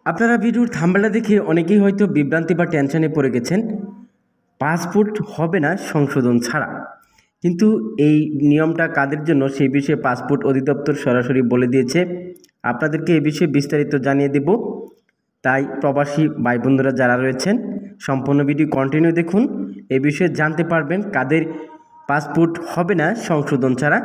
আপনারা ভিডিওর থাম্বনেলটা দেখে অনেকেই হয়তো বিভ্রান্তি বা টেনশনে পড়ে গেছেন। পাসপোর্ট হবে না সংশোধন ছাড়া। কিন্তু এই নিয়মটা কাদের জন্য সেই বিষয়ে পাসপোর্ট অধিদপ্তর সরাসরি বলে দিয়েছে। আপনাদেরকে এই বিষয়ে বিস্তারিত জানিয়ে দেব। তাই প্রবাসী ভাই বোনেরা যারা রয়েছেন সম্পূর্ণ ভিডিও কন্টিনিউ দেখুন। এই বিষয়ে জানতে পারবেন কাদের পাসপোর্ট হবে না সংশোধন ছাড়া।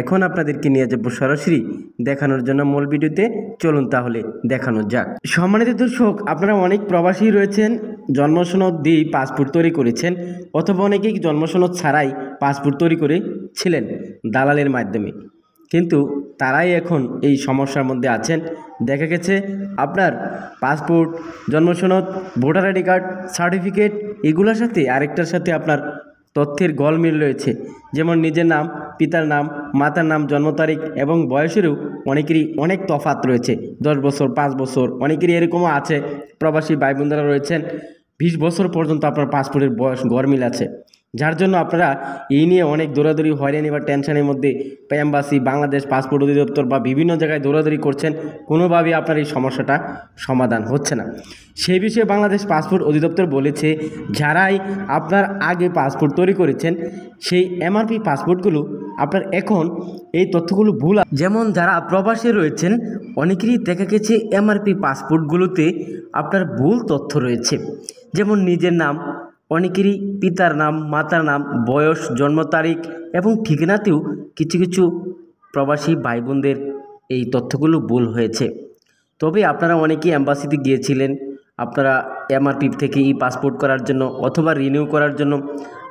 এখন আপনাদেরকে নিয়ে যাব সরাসরি দেখানোর জন্য মূল ভিডিওতে। চলুন তাহলে দেখানো যাক। সম্মানিত দর্শক, আপনারা অনেক প্রবাসী রয়েছেন জন্মসনদ দিয়েই পাসপোর্ট তৈরি করেছেন, অথবা অনেকেই জন্মসনদ ছাড়াই পাসপোর্ট তৈরি করেছিলেন দালালের মাধ্যমে, কিন্তু তারাই এখন এই সমস্যার মধ্যে আছেন। দেখা গেছে আপনার পাসপোর্ট, জন্মসনদ, ভোটার আইডি কার্ড, সার্টিফিকেট এগুলোর সাথে আরেকটার সাথে আপনার তথ্যের গলমিল রয়েছে। যেমন নিজের নাম, পিতার নাম, মাতার নাম, জন্ম তারিখ এবং বয়সেরও অনেকেরই অনেক তফাৎ রয়েছে। 10 বছর, 5 বছর, অনেকেরই এরকমও আছে। প্রবাসী ভাই বোনেরা রয়েছেন 20 বছর পর্যন্ত আপনার পাসপোর্টের বয়স গরমিল আছে, যার জন্য আপনারা এই নিয়ে অনেক দৌড়াদৌড়ি, হয়রানি বা টেনশনের মধ্যে এম্বাসি, বাংলাদেশ পাসপোর্ট অধিদপ্তর বা বিভিন্ন জায়গায় দৌড়াদৌড়ি করছেন। কোনোভাবেই আপনার এই সমস্যাটা সমাধান হচ্ছে না। সেই বিষয়ে বাংলাদেশ পাসপোর্ট অধিদপ্তর বলেছে, যারাই আপনার আগে পাসপোর্ট তৈরি করেছেন সেই এমআরপি পাসপোর্টগুলো আপনার এখন এই তথ্যগুলো ভুল। যেমন যারা প্রবাসে রয়েছেন অনেকেরই দেখা গেছে এমআরপি পাসপোর্টগুলোতে আপনার ভুল তথ্য রয়েছে। যেমন নিজের নাম, অনেকেরই পিতার নাম, মাতার নাম, বয়স, জন্ম তারিখ এবং ঠিকানাতেও কিছু কিছু প্রবাসী ভাই বোনদের এই তথ্যগুলো ভুল হয়েছে। তবে আপনারা অনেকেই অ্যাম্বাসিতে গিয়েছিলেন আপনারা এমআরপি থেকে ই পাসপোর্ট করার জন্য অথবা রিনিউ করার জন্য।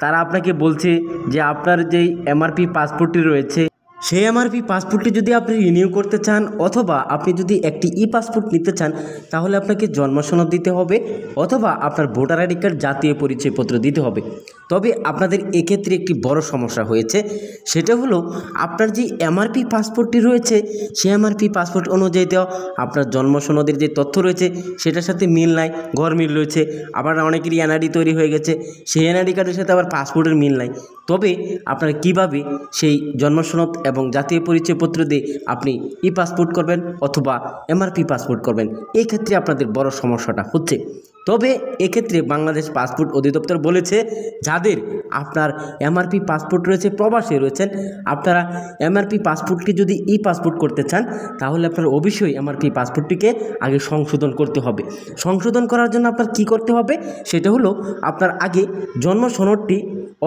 তারা আপনাকে বলছে যে আপনার যেই এমআরপি পাসপোর্টটি রয়েছে সেই এমআরপি পাসপোর্টটি যদি আপনি রিনিউ করতে চান অথবা আপনি যদি একটি ই পাসপোর্ট নিতে চান, তাহলে আপনাকে জন্মসনদ দিতে হবে অথবা আপনার ভোটার আইডি কার্ড, জাতীয় পরিচয়পত্র দিতে হবে। তবে আপনাদের এক্ষেত্রে একটি বড় সমস্যা হয়েছে, সেটা হলো আপনার যে এমআরপি পাসপোর্টটি রয়েছে সেই এমআরপি পাসপোর্ট অনুযায়ী দেওয়া আপনার জন্মসনদের যে তথ্য রয়েছে সেটার সাথে মিল নাই, গরমিল রয়েছে। আবার অনেকেরই এনআইডি তৈরি হয়ে গেছে, সেই এনআইডি কার্ডের সাথে আবার পাসপোর্টের মিল নাই। তবে আপনারা কিভাবে সেই জন্মসনদ এবং জাতীয় পরিচয়পত্র দিয়ে আপনি ই পাসপোর্ট করবেন অথবা এমআরপি পাসপোর্ট করবেন, এই ক্ষেত্রে আপনাদের বড় সমস্যাটা হচ্ছে। তবে এক্ষেত্রে বাংলাদেশ পাসপোর্ট অধিদপ্তর বলেছে, যাদের আপনার এমআরপি পাসপোর্ট রয়েছে, প্রবাসে রয়েছেন, আপনারা এমআরপি পাসপোর্টকে যদি ই পাসপোর্ট করতে চান তাহলে আপনার অবশ্যই এমআরপি পাসপোর্টটিকে আগে সংশোধন করতে হবে। সংশোধন করার জন্য আপনার কি করতে হবে সেটা হলো আপনার আগে জন্ম সনদটি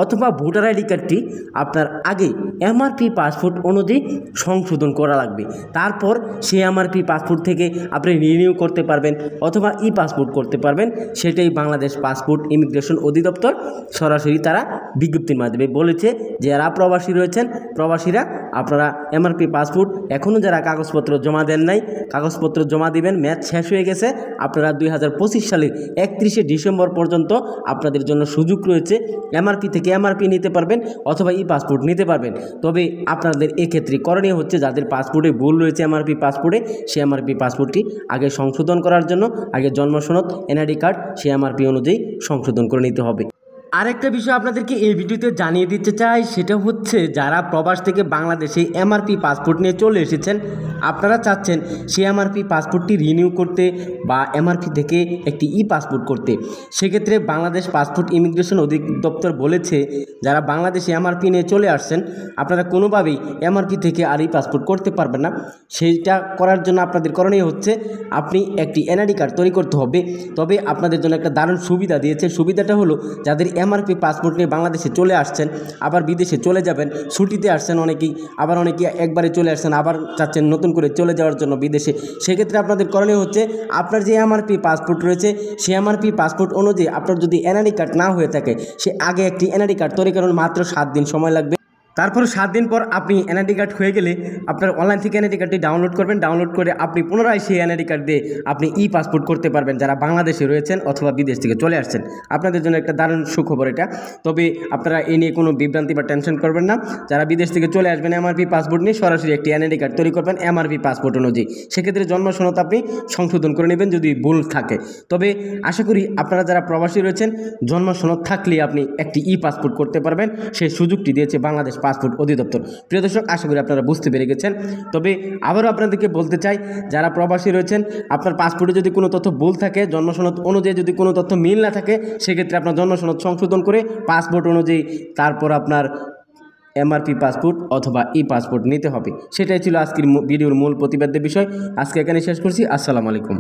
অথবা ভোটার আইডি কার্ডটি আপনার আগে এমআরপি পাসপোর্ট অনুযায়ী সংশোধন করা লাগবে। তারপর সেই এমআরপি পাসপোর্ট থেকে আপনি রিনিউ করতে পারবেন অথবা ই পাসপোর্ট করতে পারবেন। সেটাই বাংলাদেশ পাসপোর্ট ইমিগ্রেশন অধিদপ্তর সরাসরি তারা বিজ্ঞপ্তির মাধ্যমে বলেছে। যারা প্রবাসী রয়েছেন, প্রবাসীরা আপনারা এমআরপি পাসপোর্ট এখনও যারা কাগজপত্র জমা দেন নাই, কাগজপত্র জমা দিবেন। ম্যাচ শেষ হয়ে গেছে। আপনারা 2025 সালের 31শে ডিসেম্বর পর্যন্ত আপনাদের জন্য সুযোগ রয়েছে। এমআরপি থেকে এমআরপি নিতে পারবেন অথবা ই পাসপোর্ট নিতে পারবেন। তবে আপনাদের এক্ষেত্রে করণীয় হচ্ছে, যাদের পাসপোর্টে ভুল রয়েছে এমআরপি পাসপোর্টে, সেই এমআরপি পাসপোর্টটি আগে সংশোধন করার জন্য আগে জন্মসনদ, এনআইডি কার্ড সেই এমআরপি অনুযায়ী সংশোধন করে নিতে হবে। আরেকটা বিষয় আপনাদেরকে এই ভিডিওতে জানিয়ে দিতে চাই, সেটা হচ্ছে যারা প্রবাস থেকে বাংলাদেশে এমআরপি পাসপোর্ট নিয়ে চলে এসেছেন, আপনারা চাচ্ছেন সেই এমআরপি পাসপোর্টটি রিনিউ করতে বা এমআরপি থেকে একটি ই পাসপোর্ট করতে। সেক্ষেত্রে বাংলাদেশ পাসপোর্ট ইমিগ্রেশন অধিদপ্তর বলেছে, যারা বাংলাদেশে এমআরপি নিয়ে চলে আসছেন আপনারা কোনোভাবেই এমআরপি থেকে আর ই পাসপোর্ট করতে পারবেন না। সেইটা করার জন্য আপনাদের করণীয় হচ্ছে আপনি একটি এনআইডি কার্ড তৈরি করতে হবে। তবে আপনাদের জন্য একটা দারুণ সুবিধা দিয়েছে। সুবিধাটা হলো, যাদের এমআরপি পাসপোর্ট নিয়ে বাংলাদেশে চলে আসছেন, আবার বিদেশে চলে যাবেন, ছুটিতে আসছেন অনেকেই, আবার অনেকেই একবারে চলে আসছেন, আবার চাচ্ছেন নতুন করে চলে যাওয়ার জন্য বিদেশে। সেক্ষেত্রে আপনাদের করণীয় হচ্ছে আপনার যে এমআরপি পাসপোর্ট রয়েছে সেই এমআরপি পাসপোর্ট অনুযায়ী আপনার যদি এনআইডি কার্ড না হয়ে থাকে, সে আগে একটি এনআইডি কার্ড তৈরি করুন। মাত্র 7 দিন সময় লাগবে। তারপর 7 দিন পর আপনি এনআইডি কার্ড হয়ে গেলে আপনার অনলাইন থেকে এনআইডি কার্ডটি ডাউনলোড করবেন। ডাউনলোড করে আপনি পুনরায় সেই এনআইডি কার্ড দিয়ে আপনি ই পাসপোর্ট করতে পারবেন, যারা বাংলাদেশে রয়েছেন অথবা বিদেশ থেকে চলে আসছেন। আপনাদের জন্য একটা দারুণ সুখবর এটা। তবে আপনারা এই নিয়ে কোনো বিভ্রান্তি বা টেনশন করবেন না। যারা বিদেশ থেকে চলে আসবেন এমআরপি পাসপোর্ট নিয়ে সরাসরি একটি এনআইডি কার্ড তৈরি করবেন এমআরপি পাসপোর্ট অনুযায়ী। সেক্ষেত্রে জন্মসনদ আপনি সংশোধন করে নেবেন যদি ভুল থাকে। তবে আশা করি আপনারা যারা প্রবাসী রয়েছেন জন্মসনদ থাকলে আপনি একটি ই পাসপোর্ট করতে পারবেন। সেই সুযোগটি দিয়েছে বাংলাদেশ পাসপোর্ট অধিদপ্তর। প্রিয় দর্শক, আশা করি আপনারা বুঝতে পেরে গেছেন। তবে আবারও আপনাদেরকে বলতে চাই, যারা প্রবাসী রয়েছেন, আপনার পাসপোর্টে যদি কোনো তথ্য ভুল থাকে, জন্মসনদ অনুযায়ী যদি কোনো তথ্য মিল না থাকে, সেক্ষেত্রে আপনার জন্মসনদ সংশোধন করে পাসপোর্ট অনুযায়ী তারপর আপনার এমআরপি পাসপোর্ট অথবা ই পাসপোর্ট নিতে হবে। সেটাই ছিল আজকের ভিডিওর মূল প্রতিপাদ্য বিষয়। আজকে এখানে শেষ করছি। আসসালামু আলাইকুম।